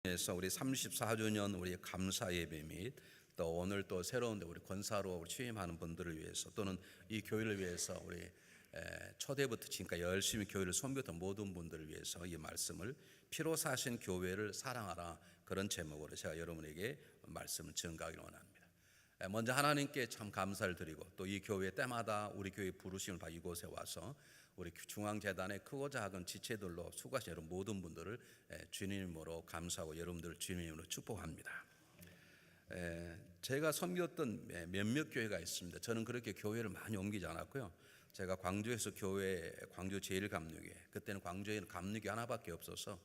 에서 우리 34주년 우리 감사 예배 및 또 오늘 또 새로운 우리 권사로 취임하는 분들을 위해서 또는 이 교회를 위해서 우리 초대부터 지금까지 열심히 교회를 섬겼던 모든 분들을 위해서 이 말씀을 피로 사신 교회를 사랑하라, 그런 제목으로 제가 여러분에게 말씀을 증가하기를 원합니다. 먼저 하나님께 참 감사를 드리고 또 이 교회 때마다 우리 교회 부르심을 받아 이곳에 와서 우리 중앙재단의 크고 작은 지체들로 수고하신 여러분 모든 분들을 주님으로 감사하고 여러분들을 주님으로 축복합니다. 제가 섬겼던 몇몇 교회가 있습니다. 저는 그렇게 교회를 많이 옮기지 않았고요. 제가 광주에서 광주 제1감리교회, 그때는 광주에는 감리교 하나밖에 없어서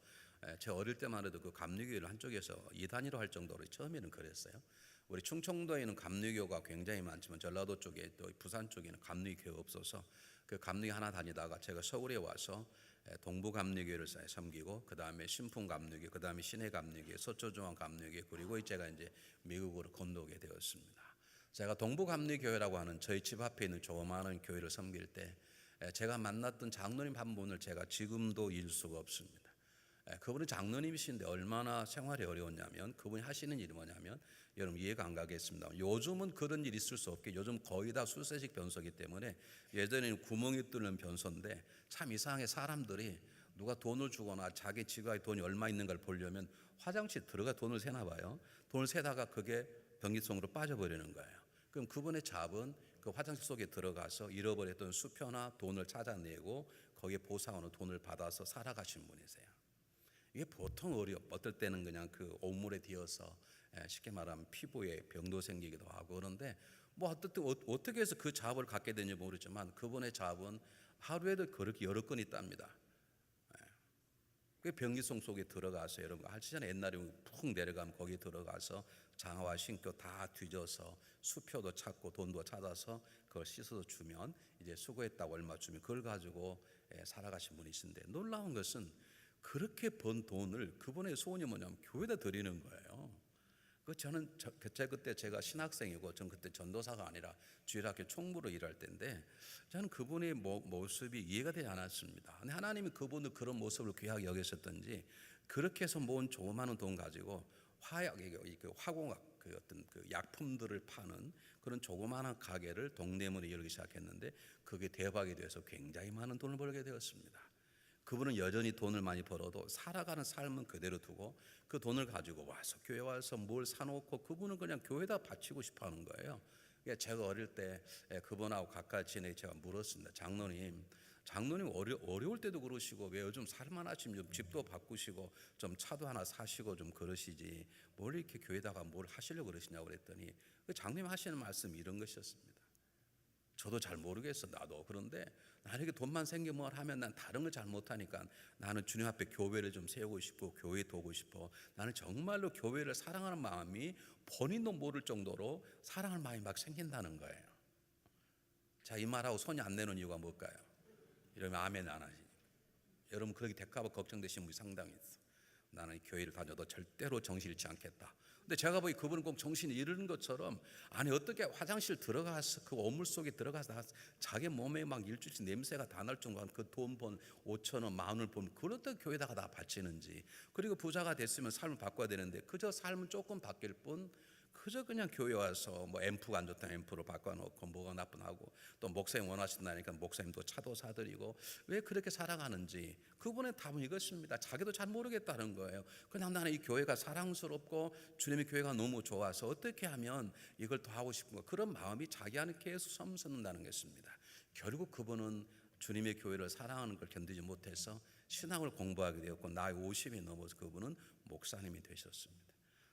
제가 어릴 때만 해도 그 감리교회를 한쪽에서 2단위로 할 정도로 처음에는 그랬어요. 우리 충청도에는 감리교가 굉장히 많지만 전라도 쪽에 또 부산 쪽에는 감리교회가 없어서 그 감리교 하나 다니다가 제가 서울에 와서 동부감리교회를 섬기고 그 다음에 신풍감리교, 그 다음에 신해감리교, 서초중앙감리교, 그리고 제가 이제 미국으로 건너오게 되었습니다. 제가 동부감리교회라고 하는 저희 집 앞에 있는 조그마한 교회를 섬길 때 제가 만났던 장로님 한 분을 제가 지금도 잊을 수가 없습니다. 그분은 장로님이신데 얼마나 생활이 어려웠냐면 그분이 하시는 일이 뭐냐면, 여러분 이해가 안 가겠습니다. 요즘은 그런 일이 있을 수 없게 요즘 거의 다 수세식 변소이기 때문에, 예전에는 구멍이 뚫는 변소인데 참 이상하게 사람들이 누가 돈을 주거나 자기 지갑에 돈이 얼마 있는 걸 보려면 화장실 들어가 돈을 세나 봐요. 돈을 세다가 그게 변기통으로 빠져버리는 거예요. 그럼 그분의 잡은 그 화장실 속에 들어가서 잃어버렸던 수표나 돈을 찾아내고 거기에 보상으로 돈을 받아서 살아가신 분이세요. 이게 보통 어떨 때는 그냥 그 온물에 뒤어서 쉽게 말하면 피부에 병도 생기기도 하고 그런데 뭐 어떻게 해서 그 잡을 갖게 되는지 모르지만 그분의 잡은 하루에도 그렇게 여러 건 있답니다. 그 변기통 속에 들어가서 여러분 아시잖아요. 옛날에 푹 내려가면 거기 들어가서 장화와 신고 다 뒤져서 수표도 찾고 돈도 찾아서 그걸 씻어서 주면 이제 수고했다고 얼마 주면 그걸 가지고 살아가신 분이신데, 놀라운 것은 그렇게 번 돈을 그분의 소원이 뭐냐면 교회에다 드리는 거예요. 저는 그때 제가 신학생이고 전 그때 전도사가 아니라 주일학교 총무로 일할 때인데 저는 그분의 모습이 이해가 되지 않았습니다. 근데 하나님이 그분을 그런 모습을 귀하게 여기셨던지 그렇게 해서 모은 조그마한 돈 가지고 화공학 어떤 그 약품들을 파는 그런 조그마한 가게를 동대문에 열기 시작했는데 그게 대박이 돼서 굉장히 많은 돈을 벌게 되었습니다. 그분은 여전히 돈을 많이 벌어도 살아가는 삶은 그대로 두고 그 돈을 가지고 와서 교회 와서 뭘 사놓고 그분은 그냥 교회에다 바치고 싶어 하는 거예요. 제가 어릴 때 그분하고 가까이 지내서 제가 물었습니다. 장로님 어려울 때도 그러시고 왜 요즘 살만하시면 좀 집도 바꾸시고 좀 차도 하나 사시고 좀 그러시지 뭘 이렇게 교회에다가 뭘 하시려고 그러시냐고 그랬더니 그 장로님 하시는 말씀이 이런 것이었습니다. 저도 잘 모르겠어 나도. 그런데 나에게 돈만 생기면 뭘 하면 난 다른 걸 잘 못하니까 나는 주님 앞에 교회를 좀 세우고 싶고 교회에 도우고 싶어. 나는 정말로 교회를 사랑하는 마음이 본인도 모를 정도로 사랑할 마음이 막 생긴다는 거예요. 자, 이 말하고 손이 안 내는 이유가 뭘까요? 이러면 아멘 안 하시니까. 여러분 그렇게 될까봐 걱정되시는 분이 상당히 있어. 나는 교회를 다녀도 절대로 정신 잃지 않겠다. 근데 제가 보기 그분은 꼭 정신이 잃은 것처럼, 아니 어떻게 화장실 들어가서 그 오물 속에 들어가서 자기 몸에 막 일주일씩 냄새가 다 날 정도로 그 돈 번 5,000원, 10,000원을 보면 그럴 때 교회다가 다 바치는지, 그리고 부자가 됐으면 삶을 바꿔야 되는데 그저 삶은 조금 바뀔 뿐 그저 그냥 교회 와서 뭐 앰프가 안 좋다면 앰프로 바꿔놓고 뭐가 나쁘나고 또 목사님 원하신다니까 목사님도 차도 사드리고 왜 그렇게 살아가는지 그분의 답은 이것입니다. 자기도 잘 모르겠다는 거예요. 그냥 나는 이 교회가 사랑스럽고 주님의 교회가 너무 좋아서 어떻게 하면 이걸 더 하고 싶은 거, 그런 마음이 자기 안에 계속 샘솟는다는 것입니다. 결국 그분은 주님의 교회를 사랑하는 걸 견디지 못해서 신앙을 공부하게 되었고 나이 50이 넘어서 그분은 목사님이 되셨습니다.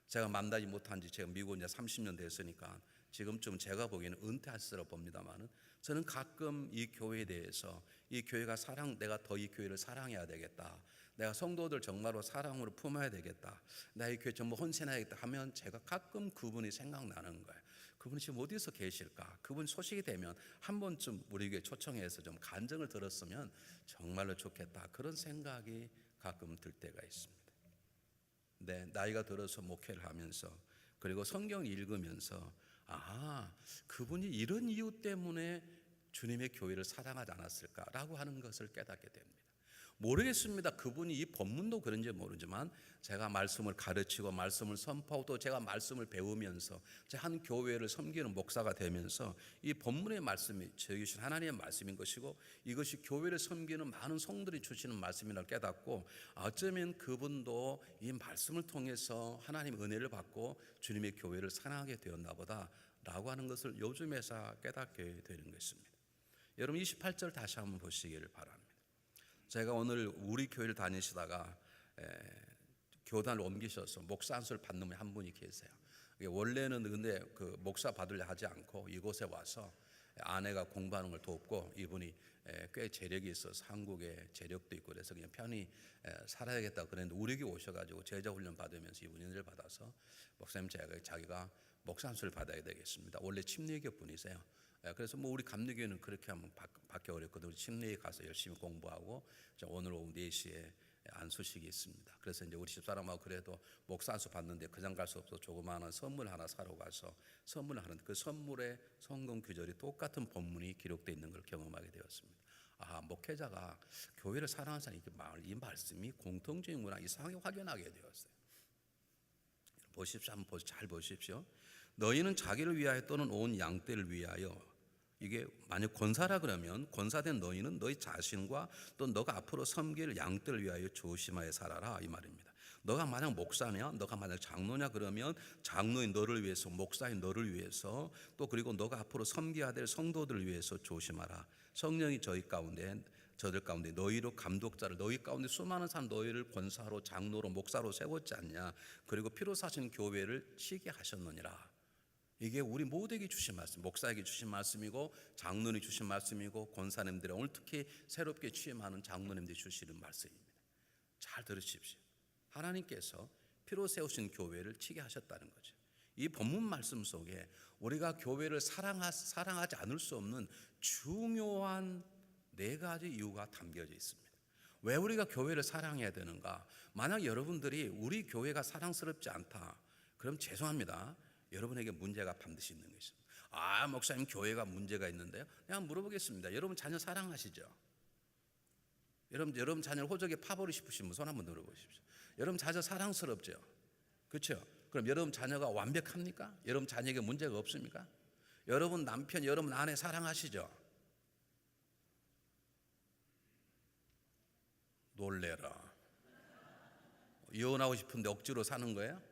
제가 만나지 못한 지 제가 미국 이제 30년 됐으니까 지금쯤 제가 보기에는 은퇴하시라고 봅니다만은 저는 가끔 이 교회에 대해서 이 교회가 내가 더 이 교회를 사랑해야 되겠다. 내가 성도들 정말로 사랑으로 품어야 되겠다. 내가 이 교회 전부 헌신해야겠다 하면 제가 가끔 그분이 생각나는 거예요. 그분이 지금 어디서 계실까? 그분 소식이 되면 한 번쯤 우리 교회 초청해서 좀 간증을 들었으면 정말로 좋겠다. 그런 생각이 가끔 들 때가 있습니다. 네, 나이가 들어서 목회를 하면서 그리고 성경을 읽으면서 그분이 이런 이유 때문에 주님의 교회를 사랑하지 않았을까라고 하는 것을 깨닫게 됩니다. 모르겠습니다. 그분이 이 본문도 그런지 모르지만 제가 말씀을 가르치고 말씀을 선포하고 또 제가 말씀을 배우면서 제 한 교회를 섬기는 목사가 되면서 이 본문의 말씀이 저희 주신 하나님의 말씀인 것이고 이것이 교회를 섬기는 많은 성들이 주시는 말씀이라고 깨닫고 어쩌면 그분도 이 말씀을 통해서 하나님의 은혜를 받고 주님의 교회를 사랑하게 되었나 보다라고 하는 것을 요즘에서 깨닫게 되는 것입니다. 여러분 28절 다시 한번 보시기를 바랍니다. 제가 오늘 우리 교회를 다니시다가 교단을 옮기셔서 목사 안수를 받는 분이 한 분이 계세요. 원래는 근데 그 목사 받으려 하지 않고 이곳에 와서 아내가 공부하는 걸 돕고 이분이 꽤 재력이 있어서 한국에 재력도 있고 그래서 그냥 편히 살아야겠다 그랬는데 우리 교회 오셔가지고 제자 훈련 받으면서 이분이 은혜를 받아서 목사님 자기가 목사 안수를 받아야 되겠습니다. 원래 침례교 분이세요. 그래서 뭐 우리 감리교회는 그렇게 하면 받기 어렵거든요. 우리 침례에 가서 열심히 공부하고 오늘 오후 4시에 안수식이 있습니다. 그래서 이제 우리 집사람하고 그래도 목사 안수 받는데 그냥 갈 수 없어 조그마한 선물 하나 사러 가서 선물을 하는데 그 선물에 성경 구절이 똑같은 본문이 기록되어 있는 걸 경험하게 되었습니다. 아, 목회자가 교회를 사랑하는 사람이 이 말씀이 공통적이구나 이상하게 확연하게 되었어요. 보십시오. 한번 잘 보십시오. 너희는 자기를 위하여 또는 온 양떼를 위하여 이게 만약 권사라 그러면 권사된 너희는 너희 자신과 또 너가 앞으로 섬길 양떼를 위하여 조심하여 살아라 이 말입니다. 너가 만약 목사냐 너가 만약 장로냐 그러면 장로인 너를 위해서 목사인 너를 위해서 또 그리고 너가 앞으로 섬겨야 될 성도들을 위해서 조심하라. 성령이 저들 가운데 너희로 감독자를 너희 가운데 수많은 사람 너희를 권사로 장로로 목사로 세웠지 않냐. 그리고 피로 사신 교회를 치게 하셨느니라. 이게 우리 모두에게 주신 말씀, 목사에게 주신 말씀이고 장로님이 주신 말씀이고 권사님들이 오늘 특히 새롭게 취임하는 장로님들이 주시는 말씀입니다. 잘 들으십시오. 하나님께서 피로 세우신 교회를 치게 하셨다는 거죠. 이 본문 말씀 속에 우리가 교회를 사랑하지 않을 수 없는 중요한 4가지 이유가 담겨져 있습니다. 왜 우리가 교회를 사랑해야 되는가? 만약 여러분들이 우리 교회가 사랑스럽지 않다, 그럼 죄송합니다. 여러분에게 문제가 반드시 있는 것입니다. 아, 목사님 교회가 문제가 있는데요. 그냥 물어보겠습니다. 여러분 자녀 사랑하시죠? 여러분 자녀를 호적에 파버리고 싶으신 분 손 한번 들어보십시오. 여러분 자녀 사랑스럽죠? 그렇죠? 그럼 여러분 자녀가 완벽합니까? 여러분 자녀에게 문제가 없습니까? 여러분 남편, 여러분 아내 사랑하시죠? 놀래라. 이혼하고 싶은데 억지로 사는 거예요?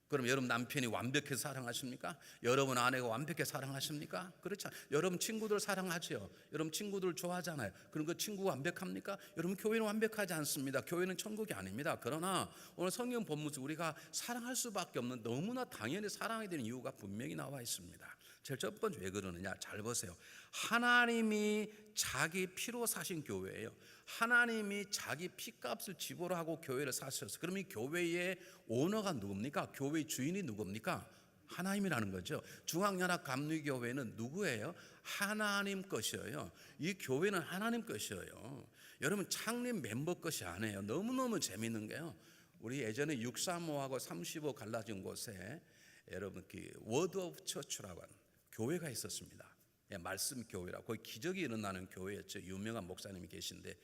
그럼 여러분 남편이 완벽해서 사랑하십니까? 여러분 아내가 완벽하게 사랑하십니까? 그렇죠. 여러분 친구들 사랑하죠. 여러분 친구들 좋아하잖아요. 그럼 그 친구가 완벽합니까? 여러분 교회는 완벽하지 않습니다. 교회는 천국이 아닙니다. 그러나 오늘 성경 본문에서 우리가 사랑할 수밖에 없는 너무나 당연히 사랑해야 되는 이유가 분명히 나와 있습니다. 제일 첫 번째 왜 그러느냐? 잘 보세요. 하나님이 자기 피로 사신 교회예요. 하나님이 자기 피값을 지불 하고 교회를 사셨어요. 그럼 이 교회의 오너가 누굽니까? 교회의 주인이 누굽니까? 하나님이라는 거죠. 중앙연합 감리교회는 누구예요? 하나님 것이에요. 이 교회는 하나님 것이에요. 여러분 창립 멤버 것이 아니에요. 너무너무 재밌는 게요. 우리 예전에 635하고 35 갈라진 곳에 여러분 그 워드 오브 처치라고 하는 교회가 있었습니다. 말씀 교회라고 거기 기적이 일어나는 교회였죠. 유명한 목사님이 계신데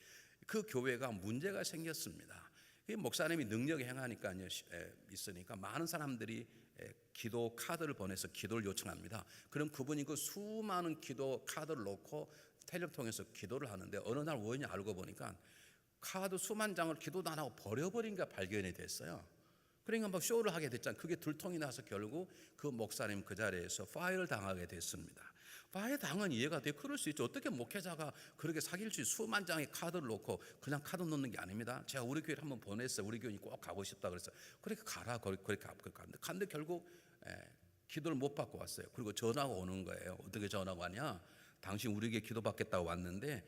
그 교회가 문제가 생겼습니다. 이 목사님이 능력이 행하니까 있으니까 많은 사람들이 기도 카드를 보내서 기도를 요청합니다. 그럼 그분이 그 수많은 기도 카드를 놓고 텔레비전 통해서 기도를 하는데 어느 날 우연히 알고 보니까 카드 수만 장을 기도도 안 하고 버려버린 게 발견이 됐어요. 그러니까 막 쇼를 하게 됐잖아요. 그게 들통이 나서 결국 그 목사님 그 자리에서 파일을 당하게 됐습니다. 파일 당한 이해가 돼. 그럴 수 있죠. 어떻게 목회자가 그렇게 사귈 수 있어요? 수만 장의 카드를 놓고 그냥 카드 놓는 게 아닙니다. 제가 우리 교회를 한번 보냈어요. 우리 교인이 꼭 가고 싶다 그래서 그렇게 가라. 그렇게 갔는데 결국 기도를 못 받고 왔어요. 그리고 전화가 오는 거예요. 어떻게 전화가 왔냐? 당신 우리 교회 기도 받겠다고 왔는데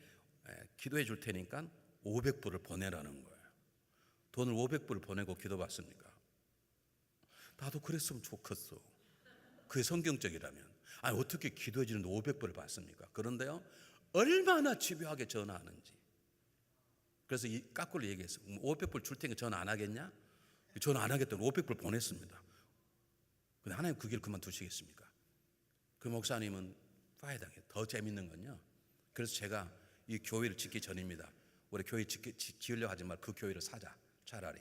기도해 줄 테니까 500불을 보내라는 거예요. 돈을 500불을 보내고 기도 받습니까? 나도 그랬으면 좋겠어. 그게 성경적이라면. 아니 어떻게 기도해 주는데 500불을 받습니까? 그런데요 얼마나 집요하게 전화하는지. 그래서 이 까꾸를 얘기했어요. 500불 줄 테니까 전화 안 하겠냐? 전화 안 하겠다고 500불 보냈습니다. 근데 하나님 그 길 그만두시겠습니까? 그 목사님은 파이당해요. 더 재밌는 건요, 그래서 제가 이 교회를 짓기 전입니다. 우리 교회 지으려고 하지 말고 그 교회를 사자. 차라리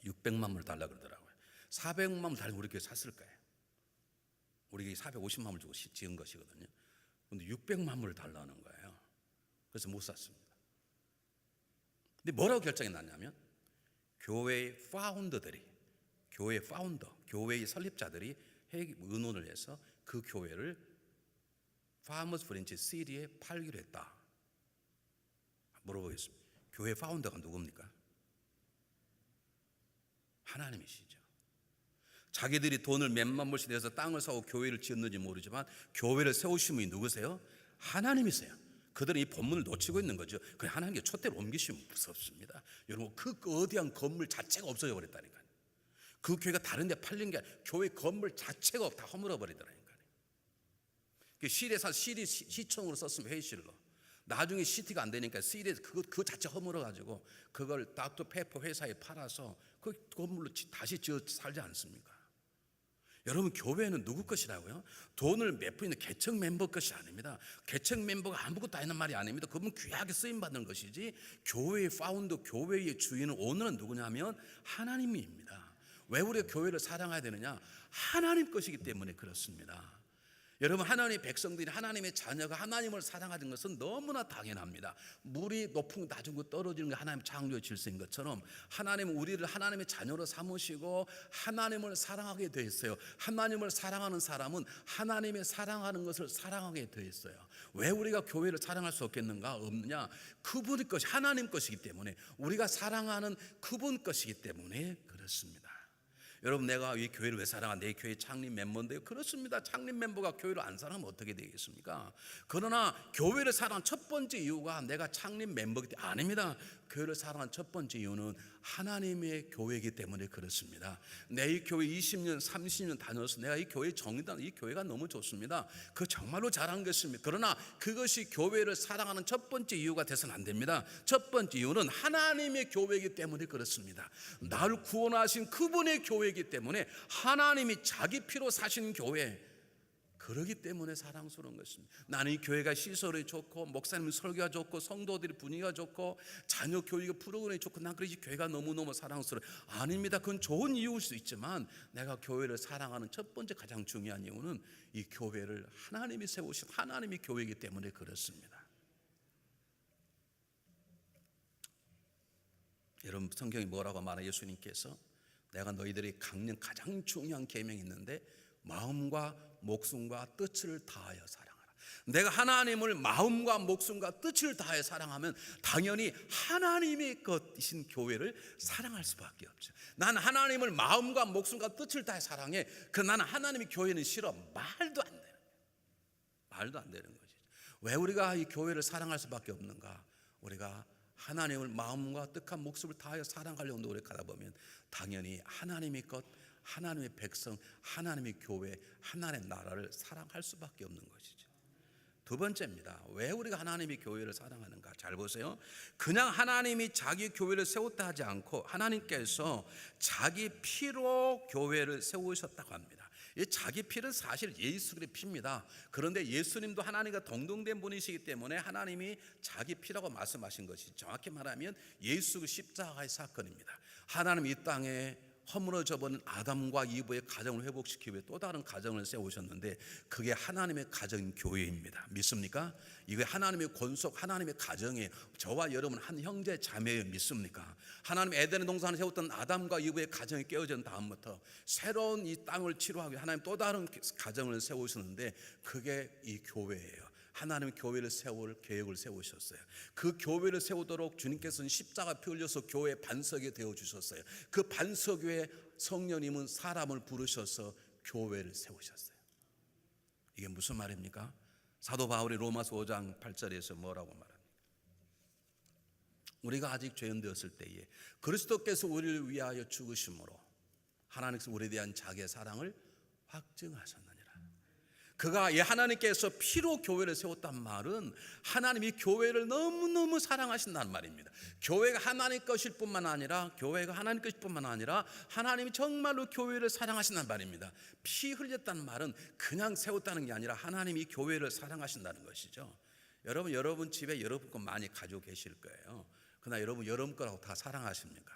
600만 불 달라 그러더라고요. 400만 불 달면 우리 교회 샀을 거예요. 우리 교회 450만 불 주고 지은 것이거든요. 근데 600만 불을 달라는 거예요. 그래서 못 샀습니다. 근데 뭐라고 결정이 났냐면 교회의 파운더들이, 교회의 설립자들이 의논을 해서 그 교회를 파머스 브랜치 시리에 팔기로 했다. 물어보겠습니다. 교회 파운더가 누굽니까? 하나님이시죠. 자기들이 돈을 몇만 불씩 내서 땅을 사고 교회를 지었는지 모르지만 교회를 세우신 분이 누구세요? 하나님이세요. 그들은 이 본문을 놓치고 있는 거죠. 그냥 하나님께 촛대를 옮기시면 무섭습니다. 여러분, 그 거대한 건물 자체가 없어져 버렸다니까요. 그 교회가 다른 데 팔린 게 아니라 교회 건물 자체가 다 허물어 버리더라니까요. 시리에서 시청으로 썼으면 회의실로, 나중에 시티가 안 되니까 시리에 그 자체 허물어 가지고 그걸 닥터 페퍼 회사에 팔아서 그 건물로 다시 지어 살지 않습니까? 여러분, 교회는 누구 것이라고요? 돈을 몇 푼 있는 개척 멤버 것이 아닙니다. 개척 멤버가 아무것도 아니는 말이 아닙니다. 그분 귀하게 쓰임받는 것이지, 교회의 파운더, 교회의 주인은, 오늘은 누구냐면 하나님입니다. 왜 우리가 교회를 사랑해야 되느냐? 하나님 것이기 때문에 그렇습니다. 여러분, 하나님의 백성들이, 하나님의 자녀가 하나님을 사랑하는 것은 너무나 당연합니다. 물이 높은 낮은 곳 떨어지는 게 하나님 창조의 질서인 것처럼 하나님은 우리를 하나님의 자녀로 삼으시고 하나님을 사랑하게 되어 있어요. 하나님을 사랑하는 사람은 하나님의 사랑하는 것을 사랑하게 되어 있어요. 왜 우리가 교회를 사랑할 수 없느냐? 그분의 것이 하나님 것이기 때문에, 우리가 사랑하는 그분 것이기 때문에 그렇습니다. 여러분, 내가 이 교회를 왜 사랑하? 내 교회 창립 멤버인데요. 그렇습니다. 창립 멤버가 교회를 안 사랑하면 어떻게 되겠습니까? 그러나 교회를 사랑한 첫 번째 이유가 내가 창립 멤버이기 때문에 아닙니다. 교회를 사랑한 첫 번째 이유는 하나님의 교회이기 때문에 그렇습니다. 내 이 교회 20년, 30년 다녀서 내가 이 교회 정의다, 이 교회가 너무 좋습니다. 그 정말로 잘한 것입니다. 그러나 그것이 교회를 사랑하는 첫 번째 이유가 돼서는 안 됩니다. 첫 번째 이유는 하나님의 교회이기 때문에 그렇습니다. 나를 구원하신 그분의 교회이기 때문에, 하나님이 자기 피로 사신 교회, 그러기 때문에 사랑스러운 것입니다. 나는 이 교회가 시설이 좋고, 목사님 설교가 좋고, 성도들이 분위기가 좋고, 자녀 교육의 프로그램이 좋고, 난 그래서 교회가 너무너무 사랑스러워요. 아닙니다. 그건 좋은 이유일 수 있지만, 내가 교회를 사랑하는 첫 번째 가장 중요한 이유는 이 교회를 하나님이 세우신 하나님의 교회이기 때문에 그렇습니다. 여러분, 성경이 뭐라고 말해요? 예수님께서 내가 너희들이 강령 가장 중요한 계명이 있는데 마음과 목숨과 뜻을 다하여 사랑하라. 내가 하나님을 마음과 목숨과 뜻을 다하여 사랑하면 당연히 하나님의 것이신 교회를 사랑할 수밖에 없죠. 난 하나님을 마음과 목숨과 뜻을 다해 사랑해. 나는 하나님의 교회는 싫어. 말도 안 되는 것이죠. 왜 우리가 이 교회를 사랑할 수밖에 없는가? 우리가 하나님을 마음과 뜻과 목숨을 다하여 사랑하려고 노력하다 보면 당연히 하나님의 것, 하나님의 백성, 하나님의 교회, 하나님의 나라를 사랑할 수밖에 없는 것이죠. 두 번째입니다. 왜 우리가 하나님의 교회를 사랑하는가? 잘 보세요. 그냥 하나님이 자기 교회를 세웠다 하지 않고 하나님께서 자기 피로 교회를 세우셨다고 합니다. 이 자기 피는 사실 예수 그리스도의 피입니다. 그런데 예수님도 하나님과 동등된 분이시기 때문에 하나님이 자기 피라고 말씀하신 것이, 정확히 말하면 예수 십자가의 사건입니다. 하나님 이 땅에 허물어져 버린 아담과 이브의 가정을 회복시키기 위해 또 다른 가정을 세우셨는데, 그게 하나님의 가정 교회입니다. 믿습니까? 이게 하나님의 권속, 하나님의 가정이에요. 저와 여러분 한 형제 자매예요. 믿습니까? 하나님 에덴의 동산을 세웠던 아담과 이브의 가정이 깨어진 다음부터 새로운 이 땅을 치료하기 위해 하나님 또 다른 가정을 세우셨는데, 그게 이 교회예요. 하나님 교회를 세울 계획을 세우셨어요. 그 교회를 세우도록 주님께서는 십자가 피 흘려서 교회 반석이 되어 주셨어요. 그 반석 위에 성령님은 사람을 부르셔서 교회를 세우셨어요. 이게 무슨 말입니까? 사도 바울이 로마서 5장 8절에서 뭐라고 말합니까? 우리가 아직 죄인 되었을 때에 그리스도께서 우리를 위하여 죽으심으로 하나님께서 우리에 대한 자기의 사랑을 확증하셨느니라. 그가 하나님께서 피로 교회를 세웠단 말은 하나님이 교회를 너무너무 사랑하신다는 말입니다. 교회가 하나님 것일 뿐만 아니라, 교회가 하나님 것일 뿐만 아니라 하나님이 정말로 교회를 사랑하신다는 말입니다. 피 흘렸다는 말은 그냥 세웠다는 게 아니라 하나님이 교회를 사랑하신다는 것이죠. 여러분 집에 여러분 거 많이 가지고 계실 거예요. 그러나 여러분 거라고 다 사랑하십니까?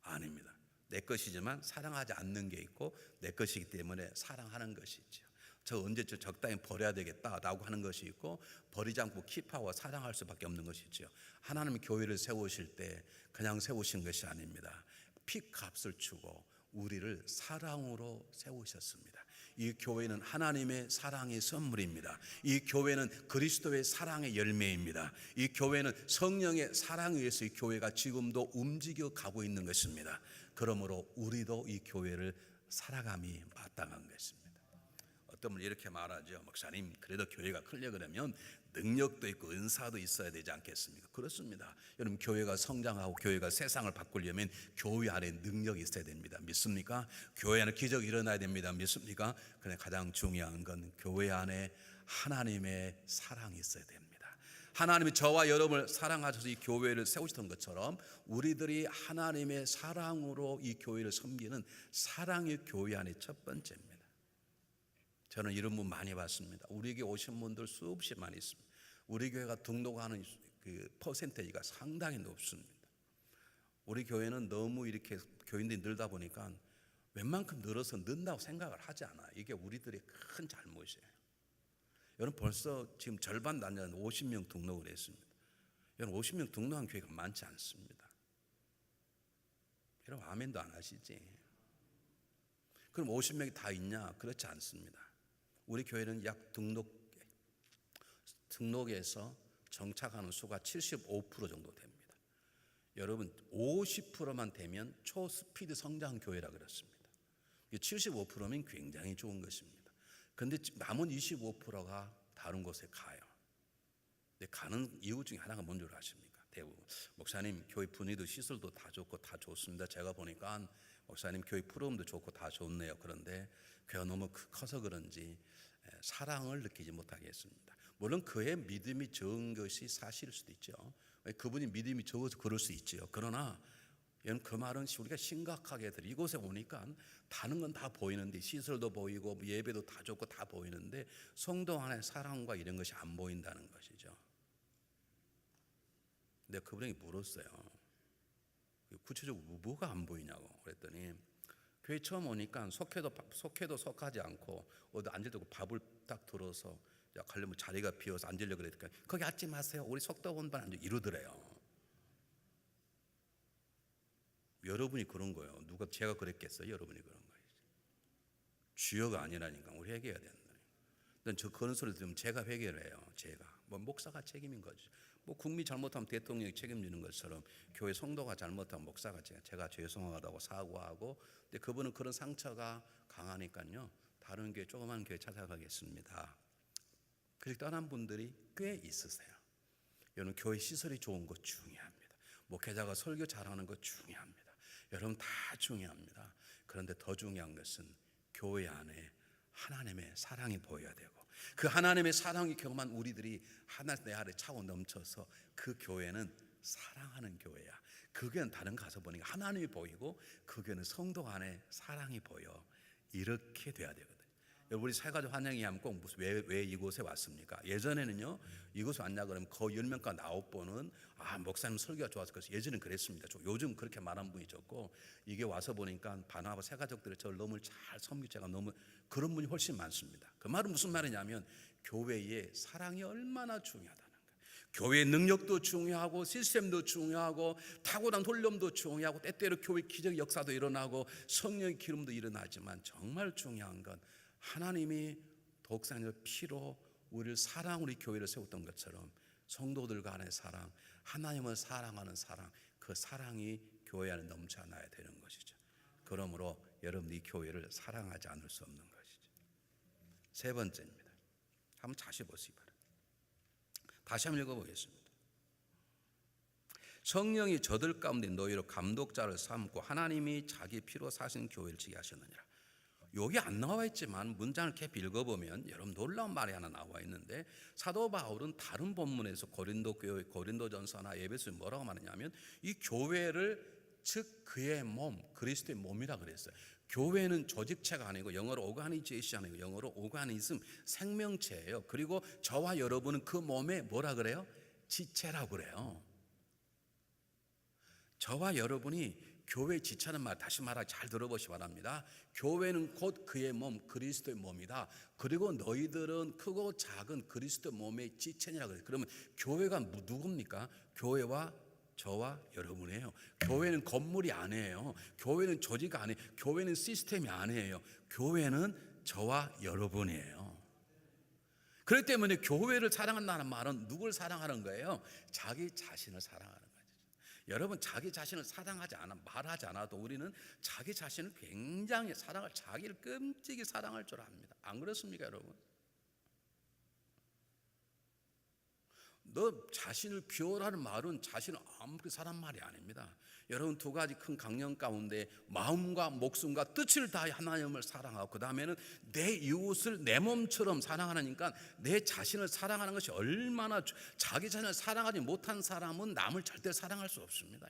아닙니다. 내 것이지만 사랑하지 않는 게 있고 내 것이기 때문에 사랑하는 것이 있죠. 저 언제쯤 적당히 버려야 되겠다라고 하는 것이 있고 버리지 않고 킵하고 사랑할 수밖에 없는 것이 있죠. 하나님이 교회를 세우실 때 그냥 세우신 것이 아닙니다. 피값을 주고 우리를 사랑으로 세우셨습니다. 이 교회는 하나님의 사랑의 선물입니다. 이 교회는 그리스도의 사랑의 열매입니다. 이 교회는 성령의 사랑에 의해서 이 교회가 지금도 움직여 가고 있는 것입니다. 그러므로 우리도 이 교회를 살아감이 마땅한 것입니다. 어떤 분이 이렇게 말하죠. 목사님, 그래도 교회가 크려고 그러면 능력도 있고 은사도 있어야 되지 않겠습니까? 그렇습니다. 여러분, 교회가 성장하고 교회가 세상을 바꾸려면 교회 안에 능력이 있어야 됩니다. 믿습니까? 교회 안에 기적이 일어나야 됩니다. 믿습니까? 그런데 가장 중요한 건 교회 안에 하나님의 사랑이 있어야 됩니다. 하나님이 저와 여러분을 사랑하셔서 이 교회를 세우셨던 것처럼 우리들이 하나님의 사랑으로 이 교회를 섬기는 사랑의 교회 안에 첫 번째입니다. 저는 이런 분 많이 봤습니다. 우리에게 오신 분들 수없이 많이 있습니다. 우리 교회가 등록하는 그 퍼센테이지가 상당히 높습니다. 우리 교회는 너무 이렇게 교인들이 늘다 보니까 웬만큼 늘어서 는다고 생각을 하지 않아요. 이게 우리들의 큰 잘못이에요. 여러분, 벌써 지금 절반 남녀 50명 등록을 했습니다. 여러분, 50명 등록한 교회가 많지 않습니다. 여러분, 아멘도 안 하시지? 그럼 50명이 다 있냐? 그렇지 않습니다. 우리 교회는 약 등록에서 정착하는 수가 75% 정도 됩니다. 여러분, 50%만 되면 초스피드 성장 교회라 그랬습니다. 75%면 굉장히 좋은 것입니다. 그런데 남은 25%가 다른 곳에 가요. 근데 가는 이유 중에 하나가 뭔지 아십니까? 대부분 목사님, 교회 분위기도 시설도 다 좋고 다 좋습니다. 제가 보니까 목사님 교회 프로그램도 좋고 다 좋네요. 그런데 교회가 너무 커서 그런지 사랑을 느끼지 못하겠습니다. 물론 그의 믿음이 적은 것이 사실일 수도 있죠. 그분이 믿음이 적어서 그럴 수 있죠. 그러나 그 말은 우리가 심각하게 들어 이곳에 오니까 다른 건 다 보이는데 시설도 보이고 예배도 다 좋고 다 보이는데 성도 안에 사랑과 이런 것이 안 보인다는 것이죠. 근데 그분에게 물었어요. 구체적으로 뭐가 안 보이냐고 그랬더니 교회 처음 오니까 속해도 속하지 않고 어디 앉으려고 밥을 딱 들어서 가려면 자리가 비어서 앉으려고 그러니까 거기 앉지 마세요. 우리 속도 본반 앉아 이러더래요. 여러분이 그런 거예요. 누가 제가 그랬겠어요? 여러분이 그런 거예요. 주여가 아니라니까 우리 회개해야 된다. 저 그런 소리 들으면 제가 회개를 해요. 제가 목사가 책임인 거죠. 국민이 잘못하면 대통령이 책임지는 것처럼 교회 성도가 잘못하면 목사가 제가 죄송하다고 사과하고, 근데 그분은 그런 상처가 강하니까요. 다른 교회 조그만 교회 찾아가겠습니다. 그렇게 떠난 분들이 꽤 있으세요. 여러분, 교회 시설이 좋은 것 중요합니다. 목회자가 설교 잘하는 것 중요합니다. 여러분, 다 중요합니다. 그런데 더 중요한 것은 교회 안에 하나님의 사랑이 보여야 되고 그 하나님의 사랑이 경험한 우리들이 하나님 내 안에 차고 넘쳐서 그 교회는 사랑하는 교회야. 그 교회는 다른 가서 보니까 하나님이 보이고 그 교회는 성도 안에 사랑이 보여. 이렇게 돼야 되거든요. 우리 사회가족 환영회 하면 꼭 무슨 왜 이곳에 왔습니까? 예전에는요, 이곳에 왔냐 그러면 거의 10명과 9번은 목사님 설교가 좋아서 그래서 예전엔 그랬습니다. 요즘 그렇게 말하는 분이 적고 이게 와서 보니까 반하고 새가족들이 저를 너무 잘 섬기고 제가 너무 그런 분이 훨씬 많습니다. 그 말은 무슨 말이냐면 교회의 사랑이 얼마나 중요하다는 거예요. 교회의 능력도 중요하고 시스템도 중요하고 탁월한 돌림도 중요하고 때때로 교회 기적 역사도 일어나고 성령의 기름도 일어나지만 정말 중요한 건 하나님이 독생자 피로 우리를 사랑으로 이 교회를 세웠던 것처럼 성도들 간의 사랑, 하나님을 사랑하는 사랑, 그 사랑이 교회 안에 넘쳐나야 되는 것이죠. 그러므로 여러분, 이 교회를 사랑하지 않을 수 없는 것이죠. 세 번째입니다. 한번 다시 보시기 바랍니다. 다시 한번 읽어보겠습니다. 성령이 저들 가운데 너희로 감독자를 삼고 하나님이 자기 피로 사신 교회를 지게 하셨느니라. 여기 안 나와 있지만 문장을 깊이 읽어보면 여러분 놀라운 말이 하나 나와 있는데, 사도 바울은 다른 본문에서 고린도 교회, 고린도전서나 에베소에 뭐라고 말하냐면 이 교회를 즉 그의 몸, 그리스도의 몸이라 그랬어요. 교회는 조직체가 아니고 영어로 오가니제이션 아니고 영어로 오가니즘, 생명체예요. 그리고 저와 여러분은 그 몸에 뭐라 그래요? 지체라고 그래요. 저와 여러분이 교회 지체는 말, 다시 말하기 잘 들어보시 바랍니다. 교회는 곧 그의 몸, 그리스도의 몸이다. 그리고 너희들은 크고 작은 그리스도 몸의 지체니라 그래요. 그러면 교회가 누굽니까? 교회와 저와 여러분이에요. 교회는 건물이 아니에요. 교회는 조직 아니에요. 교회는 시스템이 아니에요. 교회는 저와 여러분이에요. 그렇기 때문에 교회를 사랑한다는 말은 누굴 사랑하는 거예요? 자기 자신을 사랑하는 거예요. 여러분, 자기 자신을 사랑하지 않아, 말하지 않아도 우리는 자기 자신을 굉장히 사랑할, 자기를 끔찍이 사랑할 줄 압니다. 안 그렇습니까, 여러분? 너 자신을 비워라는 말은 자신을 아무리 사람 말이 아닙니다. 여러분, 두 가지 큰 강령 가운데 마음과 목숨과 뜻을 다해 하나님을 사랑하고, 그 다음에는 내 이웃을 내 몸처럼 사랑하니까 내 자신을 사랑하는 것이 얼마나, 자기 자신을 사랑하지 못한 사람은 남을 절대 사랑할 수 없습니다.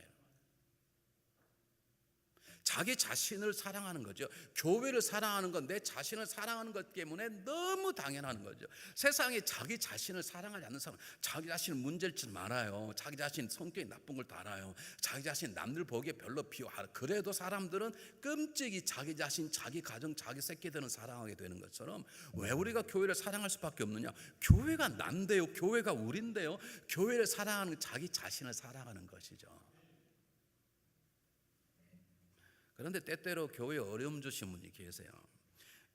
자기 자신을 사랑하는 거죠. 교회를 사랑하는 건 내 자신을 사랑하는 것 때문에 너무 당연한 거죠. 세상에 자기 자신을 사랑하지 않는 사람, 자기 자신은 문제일 줄 알아요. 자기 자신 성격이 나쁜 걸 다 알아요. 자기 자신 남들 보기에 별로 비워하라. 그래도 사람들은 끔찍이 자기 자신, 자기 가정, 자기 새끼들은 사랑하게 되는 것처럼 왜 우리가 교회를 사랑할 수밖에 없느냐? 교회가 난데요. 교회가 우린데요. 교회를 사랑하는 자기 자신을 사랑하는 것이죠. 그런데 때때로 교회에 어려움 주신 분이 계세요.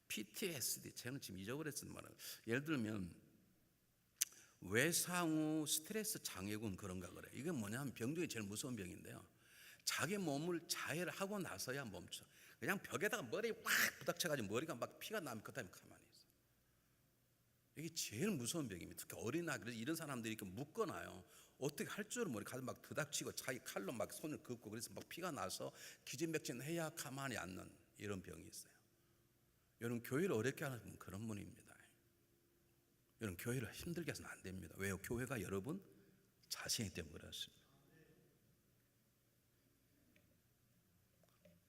PTSD, 저는 지금 잊어버렸던 말은, 예를 들면 외상후 스트레스 장애군 그런가 그래. 이게 뭐냐면 병 중에 제일 무서운 병인데요. 자기 몸을 자해를 하고 나서야 멈춰. 그냥 벽에다가 머리 확 부닥쳐가지고 머리가 막 피가 나면 그 다음에 가만히 있어. 이게 제일 무서운 병입니다. 특히 어린아이, 그래서 이런 사람들이 이렇게 묶어놔요. 어떻게 할 줄을 모르고 가서 막 드닥치고 자기 칼로 막 손을 긋고, 그래서 막 피가 나서 기진맥진해야 가만히 앉는 이런 병이 있어요. 여러분, 교회를 어렵게 하는 분 그런 분입니다. 여러분, 교회를 힘들게 해서는 안 됩니다. 왜요? 교회가 여러분 자신이기 때문에 그렇습니다.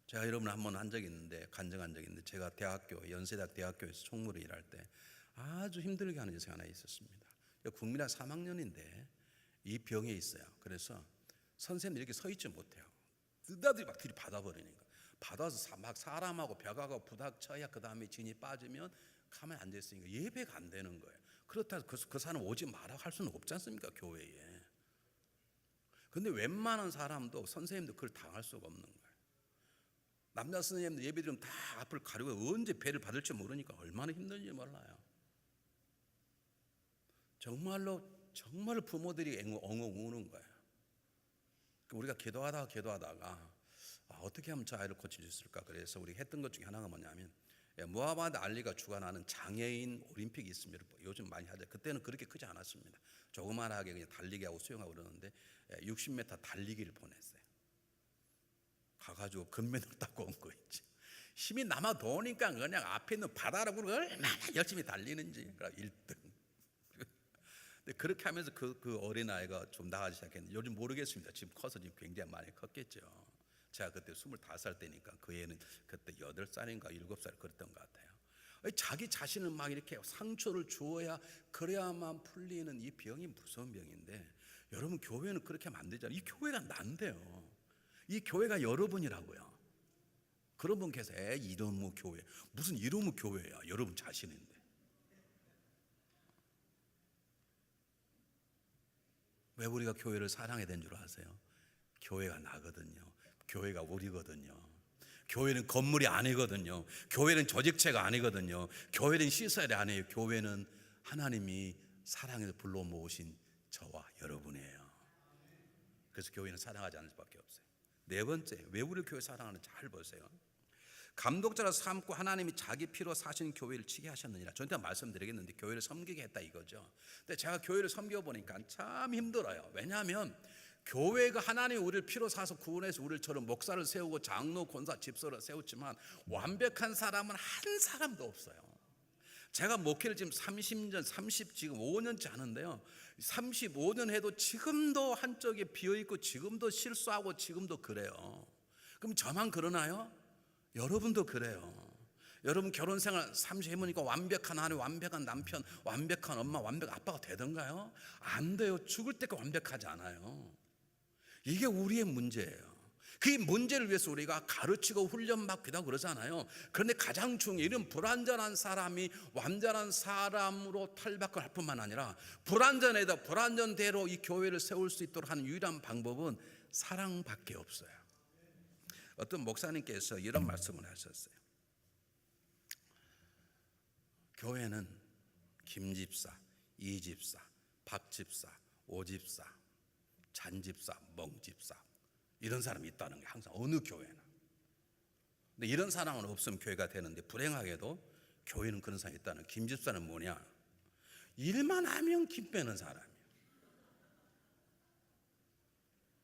제가 여러분을 한번 한 적이 있는데, 간증한 적이 있는데, 제가 연세대학 대학교에서 총무를 일할 때 아주 힘들게 하는 일이 하나 있었습니다. 국민학 3학년인데 이 병에 있어요. 그래서 선생님이 이렇게 서 있지 못해요. 느닷없이 막 들이 받아버리니까, 받아서 막 사람하고 벽하고 부닥쳐야 그 다음에 진이 빠지면 가만히 앉아 있으니까 예배가 안 되는 거예요. 그렇다고 그 사람 오지 마라 할 수는 없지 않습니까, 교회에. 근데 웬만한 사람도, 선생님도 그걸 당할 수가 없는 거예요. 남자 선생님들 예배 드리면 다 앞을 가리고 언제 배를 받을지 모르니까 얼마나 힘든지 몰라요. 정말로 부모들이 엉엉 우는 거예요. 우리가 기도하다가 어떻게 하면 저 아이를 고칠 수 있을까? 그래서 우리 했던 것 중에 하나가 뭐냐면, 무하마드 알리가 주관하는 장애인 올림픽이 있습니다. 요즘 많이 하죠. 그때는 그렇게 크지 않았습니다. 조그만하게 그냥 달리기 하고 수영하고 그러는데 60m 달리기를 보냈어요. 가가지고 금메달 따고 온 거 있지. 힘이 남아 도니까 그냥 앞에 있는 바다라고 얼마나 열심히 달리는지. 1등. 근데 그렇게 하면서 그 어린아이가 좀 나아지기 시작했는데, 요즘 모르겠습니다. 지금 커서 지금 굉장히 많이 컸겠죠. 제가 그때 25살 때니까 그 애는 그때 8살인가 7살 그랬던 것 같아요. 자기 자신을 막 이렇게 상처를 주어야 그래야만 풀리는 이 병이 무서운 병인데, 여러분, 교회는 그렇게 하면 안 되잖아요. 이 교회가 난데요. 이 교회가 여러분이라고요. 그런 분 계세요. 이름의 교회. 무슨 이름의 교회야? 여러분 자신인데. 왜 우리가 교회를 사랑해야 되는 줄 아세요? 교회가 나거든요. 교회가 우리거든요. 교회는 건물이 아니거든요. 교회는 조직체가 아니거든요. 교회는 시설이 아니에요. 교회는 하나님이 사랑해서 불러 모으신 저와 여러분이에요. 그래서 교회는 사랑하지 않을 수밖에 없어요. 네 번째, 왜 우리 교회 사랑하는지 잘 보세요. 감독자로 삼고 하나님이 자기 피로 사신 교회를 치게 하셨느니라. 저한테 말씀드리겠는데, 교회를 섬기게 했다 이거죠. 근데 제가 교회를 섬겨보니까 참 힘들어요. 왜냐하면 교회가 하나님이 우리를 피로 사서 구원해서 우리처럼 목사를 세우고 장로, 권사, 집사를 세웠지만 완벽한 사람은 한 사람도 없어요. 제가 목회를 지금 35년째 하는데요, 35년 해도 지금도 한쪽에 비어있고 지금도 실수하고 지금도 그래요. 그럼 저만 그러나요? 여러분도 그래요. 여러분 결혼 생활 30 해보니까 완벽한 아내, 완벽한 남편, 완벽한 엄마, 완벽한 아빠가 되던가요? 안 돼요. 죽을 때까지 완벽하지 않아요. 이게 우리의 문제예요. 그 문제를 위해서 우리가 가르치고 훈련받고 기도하고 그러잖아요. 그런데 가장 중요한 이런 불완전한 사람이 완전한 사람으로 탈바꿈할 뿐만 아니라 불완전대로 이 교회를 세울 수 있도록 하는 유일한 방법은 사랑밖에 없어요. 어떤 목사님께서 이런 말씀을 하셨어요. 교회는 김집사, 이집사, 박집사, 오집사, 잔집사, 멍집사 이런 사람이 있다는 게 항상 어느 교회나. 근데 이런 사람은 없으면 교회가 되는데 불행하게도 교회는 그런 사람이 있다는. 김집사는 뭐냐? 일만 하면 김 빼는 사람이에요.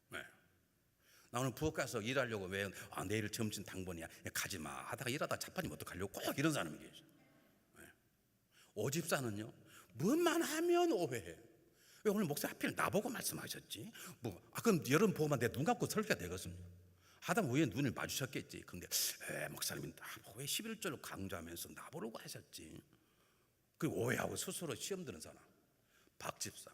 네. 나 오늘 부엌 가서 일하려고 왜 내일 점심 당번이야 가지 마 하다가 일하다가 자빠지면 어떡하려고 꼭 이런 사람이 계셔. 네. 오집사는요 뭐만 하면 오해해. 왜 오늘 목사 하필 나보고 말씀하셨지? 그럼 여러분 보고만 내 눈 감고 설교가 되거든요. 하다 보면 눈을 마주쳤겠지. 근데 목사님이 나보고 왜 11절을 강조하면서 나보라고 하셨지? 그 오해하고 스스로 시험 드는 사람. 박집사.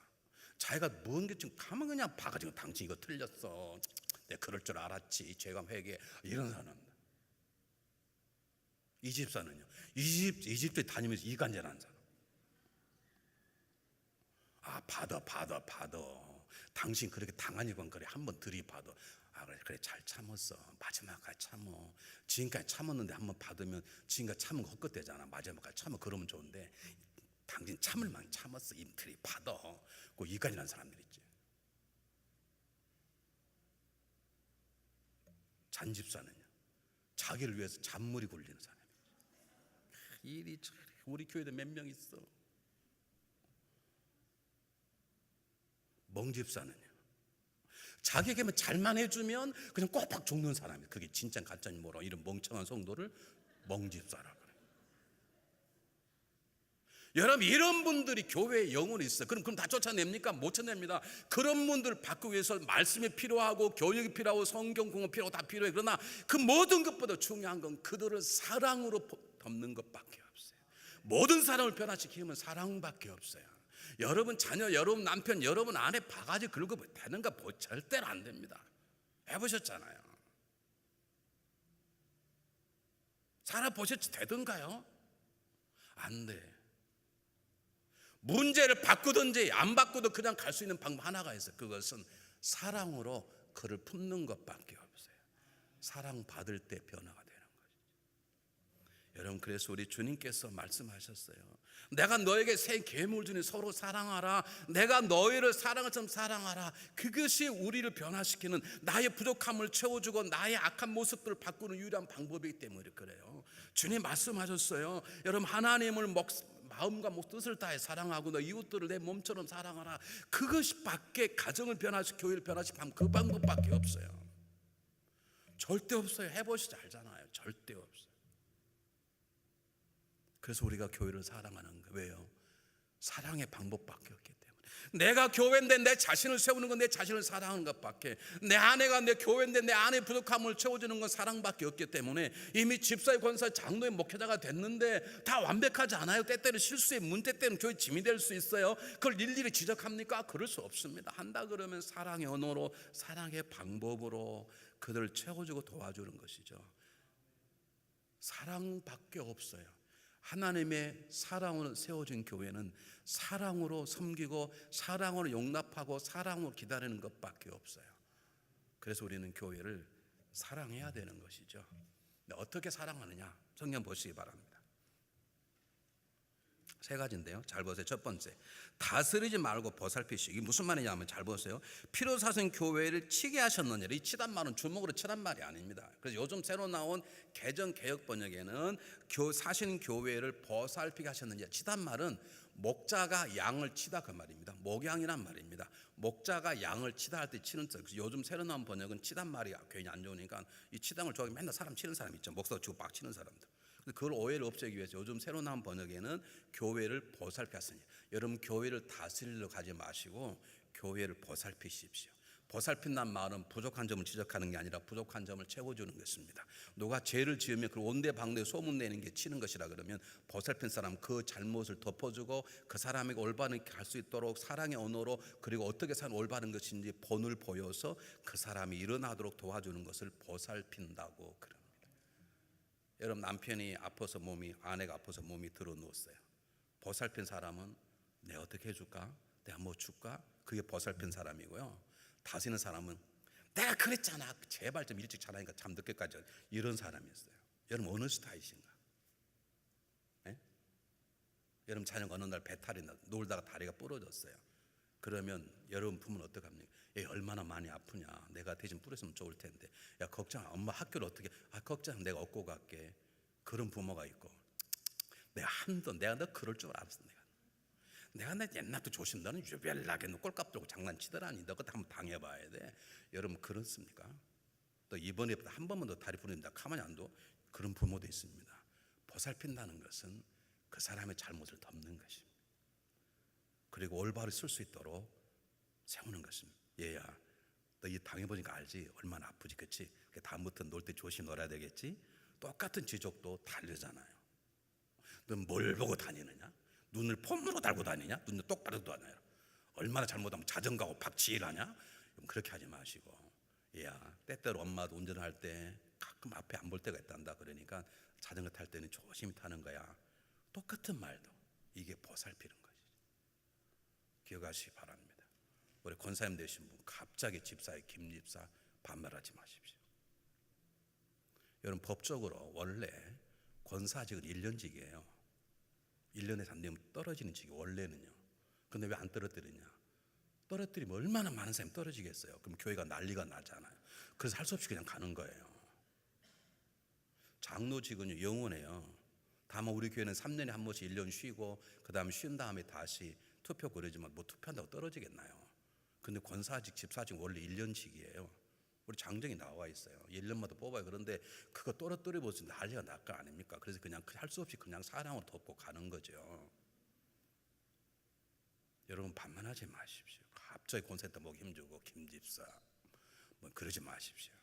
자기가 뭔 게 지금 가만 그냥 봐가지고 당신 이거 틀렸어. 내가 그럴 줄 알았지. 죄감 회개. 이런 사람. 이 집사는요. 이 집에 다니면서 이간질하는 사람. 받아. 당신 그렇게 당하니건 그래. 한번 들이받아. 그래 잘 참았어. 마지막까지 참어. 지금까지 참았는데 한번 받으면 지금까지 참은 거 헛것되잖아. 마지막까지 참어. 그러면 좋은데 당신 참을 만 참았어. 이 들이받아. 그 이간이라는 사람들 있지. 잔집사는요. 자기를 위해서 잔물이 굴리는 사람이지. 일이 우리 교회도 몇 명 있어. 멍집사는요. 자기에게만 잘만 해주면 그냥 꼬박 죽는 사람이에요. 그게 진짜 가짜인지 모르고 이런 멍청한 성도를 멍집사라고 그래요. 여러분 이런 분들이 교회에 영혼이 있어요. 그럼 다 쫓아냅니까? 못 쫓아냅니다. 그런 분들을 바꾸기 위해서 말씀이 필요하고 교육이 필요하고 성경 공부 필요하고 다 필요해. 그러나 그 모든 것보다 중요한 건 그들을 사랑으로 덮는 것밖에 없어요. 모든 사람을 변화시키면 사랑밖에 없어요. 여러분 자녀, 여러분 남편, 여러분 아내 바가지 긁어도 되는가? 절대로 안 됩니다. 해보셨잖아요. 살아보셨지 되던가요? 안 돼. 문제를 바꾸든지 안 바꾸도 그냥 갈 수 있는 방법 하나가 있어요. 그것은 사랑으로 그를 품는 것밖에 없어요. 사랑받을 때 변화가 되는 거죠. 여러분 그래서 우리 주님께서 말씀하셨어요. 내가 너에게 새 계명을 주니 서로 사랑하라. 내가 너희를 사랑처럼 사랑하라. 그것이 우리를 변화시키는 나의 부족함을 채워주고 나의 악한 모습들을 바꾸는 유일한 방법이기 때문에 그래요. 주님 말씀하셨어요. 여러분 하나님을 마음과 뜻을 다해 사랑하고 너 이웃들을 내 몸처럼 사랑하라. 그것이 밖에 가정을 변화시키고 교회를 거듭나시키는 그 방법밖에 없어요. 절대 없어요. 해보시지 알잖아요. 절대 없어요. 그래서 우리가 교회를 사랑하는 거예요. 왜요? 사랑의 방법밖에 없기 때문에. 내가 교회인데 내 자신을 세우는 건 내 자신을 사랑하는 것밖에, 내 아내가 내 교회인데 내 아내의 부족함을 채워주는 건 사랑밖에 없기 때문에 이미 집사의 권사 장로의 목회자가 됐는데 다 완벽하지 않아요. 때때로 실수의 문제 때문에 교회 짐이 될 수 있어요. 그걸 일일이 지적합니까? 그럴 수 없습니다. 한다 그러면 사랑의 언어로, 사랑의 방법으로 그들을 채워주고 도와주는 것이죠. 사랑밖에 없어요. 하나님의 사랑으로 세워진 교회는 사랑으로 섬기고 사랑으로 용납하고 사랑으로 기다리는 것밖에 없어요. 그래서 우리는 교회를 사랑해야 되는 것이죠. 어떻게 사랑하느냐? 성경 보시기 바랍니다. 세 가지인데요. 잘 보세요. 첫 번째, 다스리지 말고 보살피시고. 이게 무슨 말이냐면 잘 보세요. 피로 사신 교회를 치게 하셨느냐. 이 치단 말은 주먹으로 치란 말이 아닙니다. 그래서 요즘 새로 나온 개정 개혁 번역에는 사신 교회를 보살피게 하셨느냐. 치단 말은 목자가 양을 치다 그 말입니다. 목양이란 말입니다. 목자가 양을 치다 할 때 치는 뜻. 요즘 새로 나온 번역은 치단 말이 괜히 안 좋으니까 이 치단을 좋아하게 맨날 사람 치는 사람 있죠. 목사가 주고 막 치는 사람들. 그걸 오해를 없애기 위해서 요즘 새로 나온 번역에는 교회를 보살폈으니, 여러분 교회를 다스리려 가지 마시고 교회를 보살피십시오. 보살핀다는 말은 부족한 점을 지적하는 게 아니라 부족한 점을 채워주는 것입니다. 누가 죄를 지으면 그 온데방데 소문내는 게 치는 것이라 그러면 보살핀 사람 그 잘못을 덮어주고 그 사람에게 올바른 길 갈 수 있도록 사랑의 언어로 그리고 어떻게 사는 올바른 것인지 본을 보여서 그 사람이 일어나도록 도와주는 것을 보살핀다고 그럽니다. 여러분, 남편이 아파서 아내가 아파서 몸이 들어 누웠어요. 보살핀 사람은 내가 어떻게 해줄까? 내가 뭐 줄까? 그게 보살핀 사람이고요. 다스리는 사람은 내가 그랬잖아, 제발 좀 일찍 자라니까 참 늦게까지, 이런 사람이었어요. 여러분, 어느 스타일이신가? 예? 여러분 자녀가 어느 날 배탈이 놀다가 다리가 부러졌어요. 그러면 여러분 부모는 어떡합니까? 얘 얼마나 많이 아프냐, 내가 대신 뿌렸으면 좋을 텐데, 야 걱정, 엄마 학교를 어떻게, 걱정, 내가 업고 갈게. 그런 부모가 있고, 내가 너 그럴 줄 알았어. 내가 내 옛날부터 조심, 너는 유별나게 너 꼴값 들고 장난치더라니, 너 그때 한번 당해봐야 돼. 여러분 그렇습니까? 또 이번에 한 번만 더 다리 부러진다 가만히 안 둬? 그런 부모도 있습니다. 보살핀다는 것은 그 사람의 잘못을 덮는 것입니다. 그리고 올바로 쓸 수 있도록 세우는 것입니다. 얘야, 너 이 당해보니까 알지? 얼마나 아프지, 그치? 다음부터 놀 때 조심 놀아야 되겠지? 똑같은 지적도 다르잖아요. 너 뭘 보고 다니느냐? 눈을 폼으로 달고 다니냐? 눈을 똑바로 다녀요. 얼마나 잘못하면 자전거하고 박치기하냐? 그렇게 하지 마시고, 야, 때때로 엄마도 운전할 때 가끔 앞에 안 볼 때가 있단다. 그러니까 자전거 탈 때는 조심히 타는 거야. 똑같은 말도 이게 보살피는 거지. 기억하시기 바랍니다. 우리 권사님 되신 분, 갑자기 집사의 김 집사 반말하지 마십시오. 여러분, 법적으로 원래 권사직은 1년직이에요. 1년에서 안 되면 떨어지는 직이 원래는요. 근데 왜 안 떨어뜨리냐? 떨어뜨리면 얼마나 많은 사람이 떨어지겠어요. 그럼 교회가 난리가 나잖아요. 그래서 할 수 없이 그냥 가는 거예요. 장로직은요, 영원해요. 다만 우리 교회는 3년에 한 번씩 1년 쉬고 그 다음에 쉰 다음에 다시 투표 그러지만 뭐 투표한다고 떨어지겠나요? 근데 권사직, 집사직 원래 1년직이에요. 우리 장정이 나와 있어요. 1년마다 뽑아요. 그런데 그거 떨어뜨려보면 난리가 날 거 아닙니까? 그래서 그냥 할 수 없이 그냥 사랑으로 덮고 가는 거죠. 여러분 반만하지 마십시오. 갑자기 권사한테 목 힘주고 김집사 뭐 그러지 마십시오.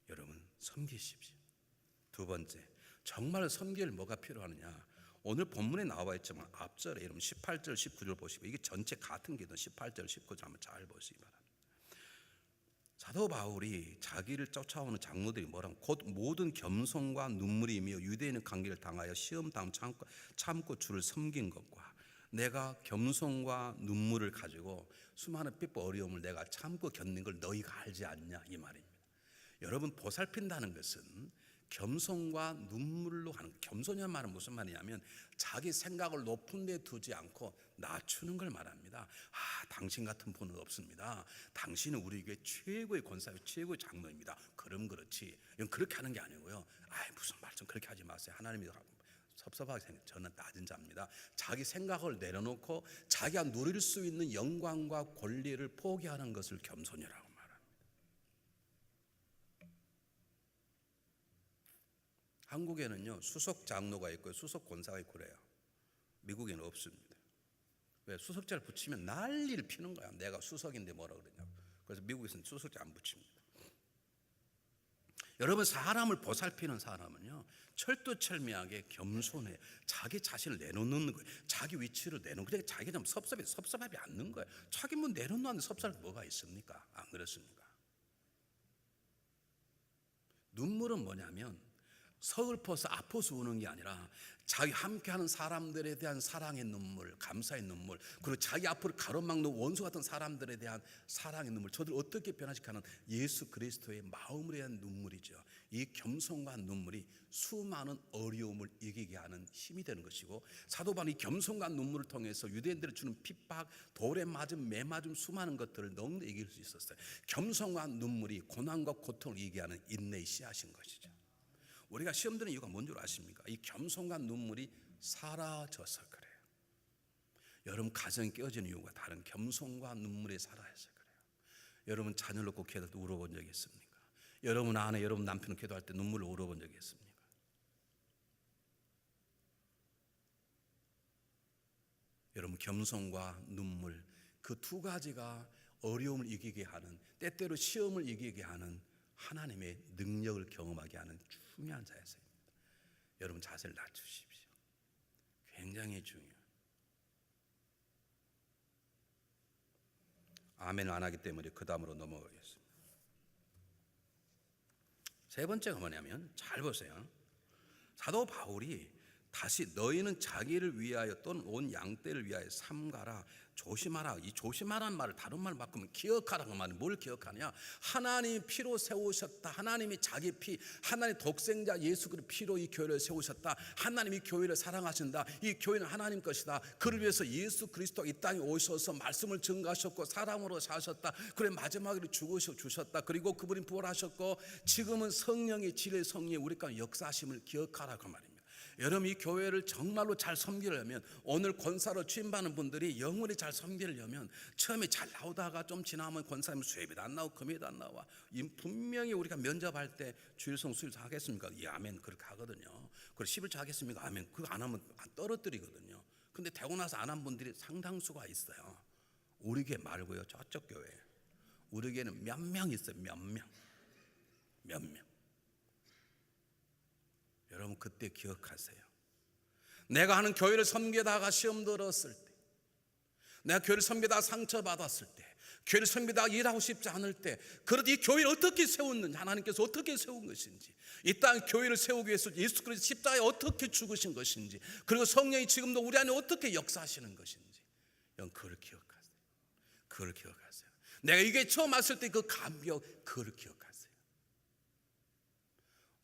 여러분 섬기십시오. 두 번째, 정말 섬길 뭐가 필요하느냐? 오늘 본문에 나와 있지만 앞절에 여러분 18절 19절 보시고, 이게 전체 같은 기도 18절 19절 한번 잘 보시기 바랍니다. 사도 바울이 자기를 쫓아오는 장로들이 뭐라고, 곧 모든 겸손과 눈물이며 유대인의 관계를 당하여 시험 다음 참고 주를 섬긴 것과 내가 겸손과 눈물을 가지고 수많은 핍박 어려움을 내가 참고 견딘 걸 너희가 알지 않냐, 이 말입니다. 여러분, 보살핀다는 것은 겸손과 눈물로 하는, 겸손이란 말은 무슨 말이냐면 자기 생각을 높은 데 두지 않고 낮추는 걸 말합니다. 당신 같은 분은 없습니다. 당신은 우리 교회 최고의 권사요, 최고의 장로입니다. 그럼 그렇지. 이건 그렇게 하는 게 아니고요. 무슨 말 좀 그렇게 하지 마세요. 하나님이 섭섭하게 생각, 저는 낮은 자입니다. 자기 생각을 내려놓고 자기가 누릴 수 있는 영광과 권리를 포기하는 것을 겸손이라고 말합니다. 한국에는요, 수석 장로가 있고요, 수석 권사가 있고 그래요. 미국에는 없습니다. 왜? 수석자를 붙이면 난리를 피는 거야. 내가 수석인데 뭐라 그러냐고. 그래서 미국에서는 수석자 안 붙입니다. 여러분, 사람을 보살피는 사람은요, 철두철미하게 겸손해. 자기 자신을 내놓는 거예요. 자기 위치를 내놓는 거예요. 자기가 좀 섭섭하지 않는 거예요. 자기 뭐 내놓는 섭섭할 뭐가 있습니까? 안 그렇습니까? 눈물은 뭐냐면 서글퍼서 아파서 우는 게 아니라 자기 함께하는 사람들에 대한 사랑의 눈물, 감사의 눈물, 그리고 자기 앞으로 가로막는 원수 같은 사람들에 대한 사랑의 눈물, 저들 어떻게 변화시키는 예수 그리스도의 마음을 대한 눈물이죠. 이 겸손과 눈물이 수많은 어려움을 이기게 하는 힘이 되는 것이고, 사도 바울이 겸손과 눈물을 통해서 유대인들을 주는 핍박, 돌에 맞음, 매 맞음 수많은 것들을 너무 이길 수 있었어요. 겸손과 눈물이 고난과 고통을 이기게 하는 인내의 씨앗인 것이죠. 우리가 시험 드는 이유가 뭔 줄 아십니까? 이 겸손과 눈물이 사라져서 그래요. 여러분 가정이 깨어지는 이유가 다른 겸손과 눈물이 사라져서 그래요. 여러분 자녀를 놓고 기도할 때 울어본 적이 있습니까? 여러분 아내, 여러분 남편을 기도할 때 눈물을 울어본 적이 있습니까? 여러분 겸손과 눈물, 그 두 가지가 어려움을 이기게 하는, 때때로 시험을 이기게 하는 하나님의 능력을 경험하게 하는 중요한 자세입니다. 여러분 자세를 낮추십시오. 굉장히 중요해요. 아멘을 안 하기 때문에 그 다음으로 넘어가겠습니다. 세 번째가 뭐냐면, 잘 보세요. 사도 바울이 다시 너희는 자기를 위하여 또는 온 양떼를 위하여 삼가라, 조심하라. 이 조심하라는 말을 다른 말로 바꾸면 기억하라고 말은 뭘 기억하냐? 하나님이 피로 세우셨다. 하나님이 자기 피, 하나님 독생자 예수 그리스도 피로 이 교회를 세우셨다. 하나님이 교회를 사랑하신다. 이 교회는 하나님 것이다. 그를 위해서 예수 그리스도 이 땅에 오셔서 말씀을 증거하셨고 사람으로 사셨다. 그래 마지막으로 죽으셔 주셨다. 그리고 그분이 부활하셨고 지금은 성령의 진리의 성령이 우리 가운데 역사하심을 기억하라고 말입니다. 여러분 이 교회를 정말로 잘 섬기려면, 오늘 권사로 취임받는 분들이 영원히 잘 섬기려면 처음에 잘 나오다가 좀 지나면 권사님 수혜비도 안 나오고 금요일도 안 나와. 분명히 우리가 면접할 때 주일성 수일성 하겠습니까? 예, 아멘. 그렇게 하거든요. 그리고 11조 하겠습니까? 아멘. 그거 안 하면 떨어뜨리거든요. 근데 되고 나서 안 한 분들이 상당수가 있어요. 우리 교회 말고요, 저쪽 교회. 우리 교회는 몇 명 있어요. 몇 명. 여러분 그때 기억하세요. 내가 하는 교회를 섬기다가 시험 들었을 때, 내가 교회를 섬기다가 상처받았을 때, 교회를 섬기다가 일하고 싶지 않을 때, 그래도 이 교회를 어떻게 세웠는지, 하나님께서 어떻게 세운 것인지, 이 땅 교회를 세우기 위해서 예수 그리스도 십자가에 어떻게 죽으신 것인지, 그리고 성령이 지금도 우리 안에 어떻게 역사하시는 것인지, 여러분 그걸 기억하세요. 그걸 기억하세요. 내가 이게 처음 왔을 때 그 감격, 그걸 기억하세요.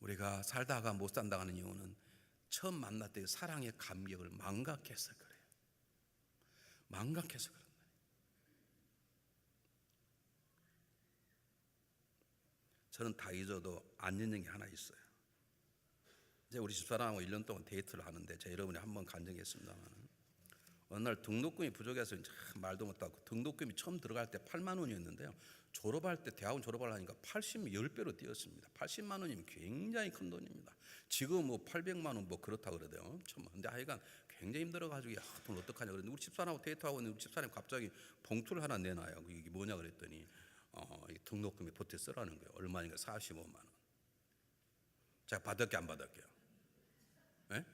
우리가 살다가 못 산다고 하는 이유는 처음 만날 때 사랑의 감격을 망각해서 그래요. 망각해서 그런다. 저는 다 잊어도 안 잊는 게 하나 있어요. 이제 우리 집사람하고 1년 동안 데이트를 하는데 제가 여러분이 한번 간증했습니다만, 어느 날 등록금이 부족해서 말도 못하고, 등록금이 처음 들어갈 때 8만 원이었는데요, 졸업할 때 대학원 졸업을 하니까 10배로 뛰었습니다. 80만 원이면 굉장히 큰 돈입니다. 지금 뭐 800만 원 뭐 그렇다 그러대요. 근데 하여간 굉장히 힘들어가지고 돈 어떡하냐 그랬는데, 우리 집사람하고 데이트하고 있는데 우리 집사람이 갑자기 봉투를 하나 내놔요. 이게 뭐냐 그랬더니 등록금에 보태 쓰라는 거예요. 얼마인가? 45만 원. 제가 받을게 안 받을게요? 네?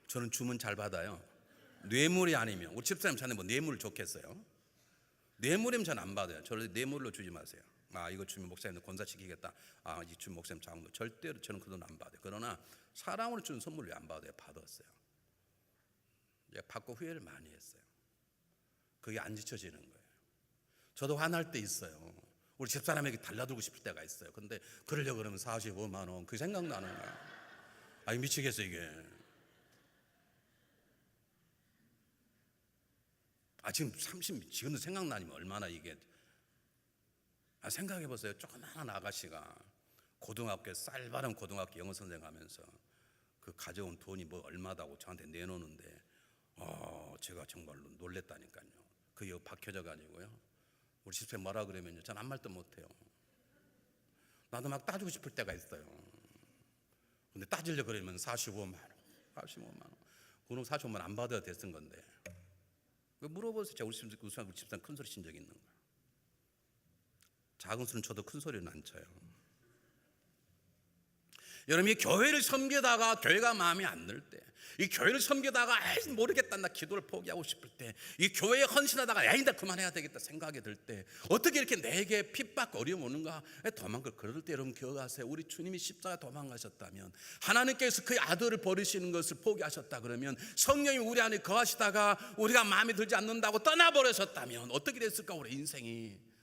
저는 주문 잘 받아요. 뇌물이 아니면, 우리 집사님 자네 뭐 뇌물 좋겠어요? 뇌물이면 전 안 받아요. 저를 뇌물로 주지 마세요. 이거 주면 목사님 권사시키겠다. 이 주면 목사님 장로. 절대로 저는 그 돈 안 받아요. 그러나 사랑으로 준 선물을 왜 안 받아요? 받았어요. 받고 후회를 많이 했어요. 그게 안 지쳐지는 거예요. 저도 화날 때 있어요. 우리 집사람에게 달라들고 싶을 때가 있어요. 근데 그러려고 그러면 45만 원 그 생각나는 거예요. 미치겠어 이게. 지금도 생각나면 얼마나 이게. 생각해 보세요. 조그마한 아가씨가 고등학교, 쌀바른 고등학교 영어 선생 하면서 그 가져온 돈이 뭐 얼마다고 저한테 내놓는데, 제가 정말로 놀랬다니까요. 그게 박혀져 가지고요. 우리 집사님 뭐라 그러면요, 전 아무 말도 못해요. 나도 막 따지고 싶을 때가 있어요. 근데 따지려고 그러면 45만 원. 그럼 45만 원 안 받아야 됐던 건데. 물어보세요. 제가 우리 집사람 큰 소리 친 적이 있는 거예요. 작은 소리는 쳐도 큰 소리는 안 쳐요. 여러분 이 교회를 섬기다가 교회가 마음에 안 들 때, 이 교회를 섬기다가 모르겠다 나 기도를 포기하고 싶을 때, 이 교회에 헌신하다가 나 그만해야 되겠다 생각이 들 때, 어떻게 이렇게 내게 핍박 어려움 오는가 도망갈, 그럴 때 여러분 기억하세요. 우리 주님이 십자가 도망가셨다면, 하나님께서 그 아들을 버리시는 것을 포기하셨다 그러면, 성령이 우리 안에 거하시다가 우리가 마음에 들지 않는다고 떠나버리셨다면 어떻게 됐을까 우리 인생이.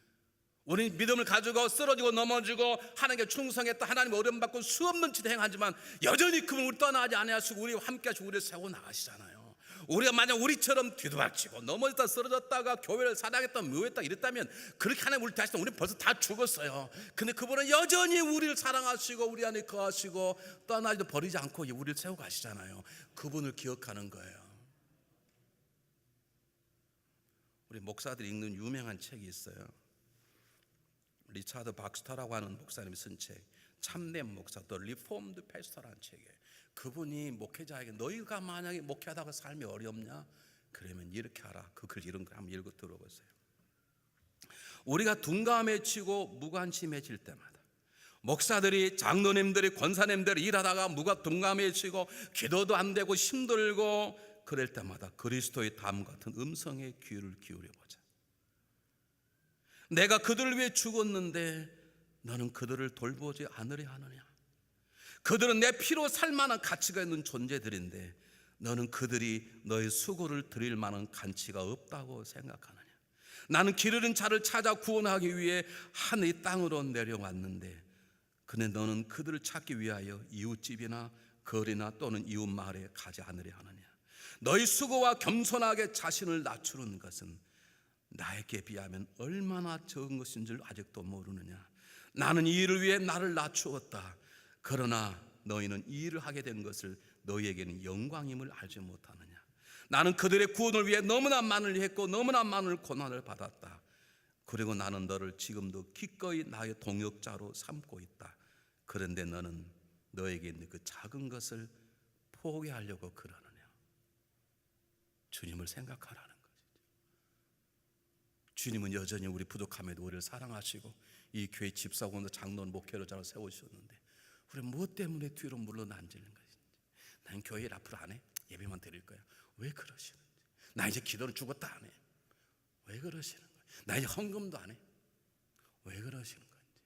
우리 믿음을 가지고 쓰러지고 넘어지고 하나님께 충성했다, 하나님 어려움받고 수없는 짓 행하지만 여전히 그분 우리 떠나지 아니하시고 우리와 함께 하시고 우리를 세워 나가시잖아요. 우리가 만약 우리처럼 뒤도박치고 넘어졌다 쓰러졌다가 교회를 사랑했다 묘했다 이랬다면, 그렇게 하나님 우리 대하시면 우리는 벌써 다 죽었어요. 근데 그분은 여전히 우리를 사랑하시고 우리 안에 거하시고 떠나지도 버리지 않고 우리를 세워 가시잖아요. 그분을 기억하는 거예요. 우리 목사들이 읽는 유명한 책이 있어요. 리차드 박스터라고 하는 목사님이 쓴 책, 참된 목사, The Reformed Pastor라는 책이에요. 그분이 목회자에게 너희가 만약에 목회하다가 삶이 어렵냐? 그러면 이렇게 하라. 그 글 이런 걸 한번 읽어 들어보세요. 우리가 둔감해지고 무관심해질 때마다, 목사들이, 장로님들이, 권사님들이 일하다가 무가 둔감해지고 기도도 안 되고 힘들고 그럴 때마다 그리스도의 담 같은 음성에 귀를 기울여 보자. 내가 그들을 위해 죽었는데 너는 그들을 돌보지 않으려 하느냐? 그들은 내 피로 살 만한 가치가 있는 존재들인데 너는 그들이 너의 수고를 드릴 만한 가치가 없다고 생각하느냐? 나는 길 잃은 자를 찾아 구원하기 위해 하늘의 땅으로 내려왔는데 근데 너는 그들을 찾기 위하여 이웃집이나 거리나 또는 이웃 마을에 가지 않으려 하느냐? 너희 수고와 겸손하게 자신을 낮추는 것은 나에게 비하면 얼마나 적은 것인 줄 아직도 모르느냐? 나는 이 일을 위해 나를 낮추었다. 그러나 너희는 이 일을 하게 된 것을 너희에게는 영광임을 알지 못하느냐? 나는 그들의 구원을 위해 너무나 많은 일을 했고 너무나 많은 고난을 받았다. 그리고 나는 너를 지금도 기꺼이 나의 동역자로 삼고 있다. 그런데 너는 너에게 있는 그 작은 것을 포기하려고 그러느냐? 주님을 생각하라는 거죠. 주님은 여전히 우리 부족함에도 우리를 사랑하시고 이 교회 집사원도 장로는 목회로자로 세우셨는데 우리 무엇 때문에 뒤로 물러앉는 것인지. 난 교회 일 앞으로 안 해. 예배만 드릴 거야. 왜 그러시는지. 나 이제 기도를 죽었다 안 해. 왜 그러시는 거야. 나 이제 헌금도 안 해. 왜 그러시는 건지.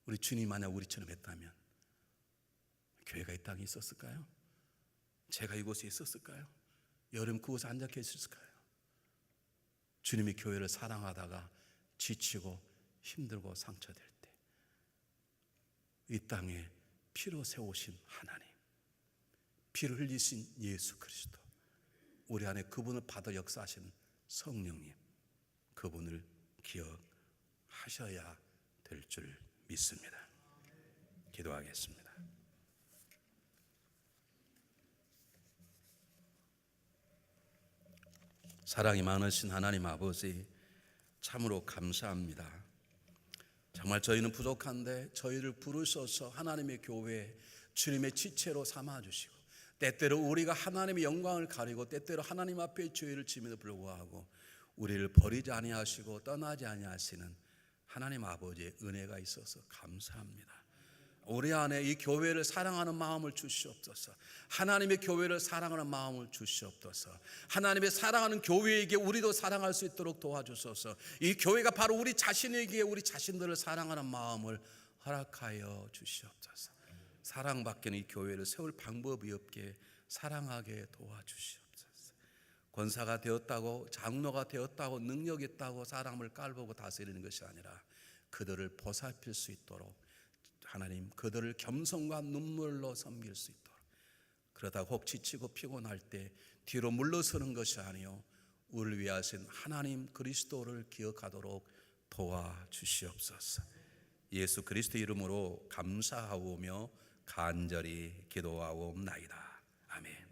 우리 주님 만약 우리처럼 했다면 교회가 이 땅에 있었을까요? 제가 이곳에 있었을까요? 여름 그곳에 앉아 계셨을까요? 주님이 교회를 사랑하다가 지치고 힘들고 상처될 때 이 땅에 피로 세우신 하나님, 피를 흘리신 예수 그리스도, 우리 안에 그분을 받아 역사하시는 성령님, 그분을 기억하셔야 될 줄 믿습니다. 기도하겠습니다. 사랑이 많으신 하나님 아버지, 참으로 감사합니다. 정말 저희는 부족한데 저희를 부르셔서 하나님의 교회, 주님의 지체로 삼아주시고 때때로 우리가 하나님의 영광을 가리고 때때로 하나님 앞에 죄를 지음에도 불구하고 우리를 버리지 아니하시고 떠나지 아니하시는 하나님 아버지의 은혜가 있어서 감사합니다. 우리 안에 이 교회를 사랑하는 마음을 주시옵소서. 하나님의 교회를 사랑하는 마음을 주시옵소서. 하나님의 사랑하는 교회에게 우리도 사랑할 수 있도록 도와주소서. 이 교회가 바로 우리 자신에게 우리 자신들을 사랑하는 마음을 허락하여 주시옵소서. 사랑받기는 이 교회를 세울 방법이 없게 사랑하게 도와주시옵소서. 권사가 되었다고, 장로가 되었다고, 능력 있다고 사람을 깔보고 다스리는 것이 아니라 그들을 보살필 수 있도록 하나님, 그들을 겸손과 눈물로 섬길 수 있도록, 그러다가 혹 지치고 피곤할 때 뒤로 물러서는 것이 아니요 우리를 위하신 하나님 그리스도를 기억하도록 도와주시옵소서. 예수 그리스도 이름으로 감사하오며 간절히 기도하옵나이다. 아멘.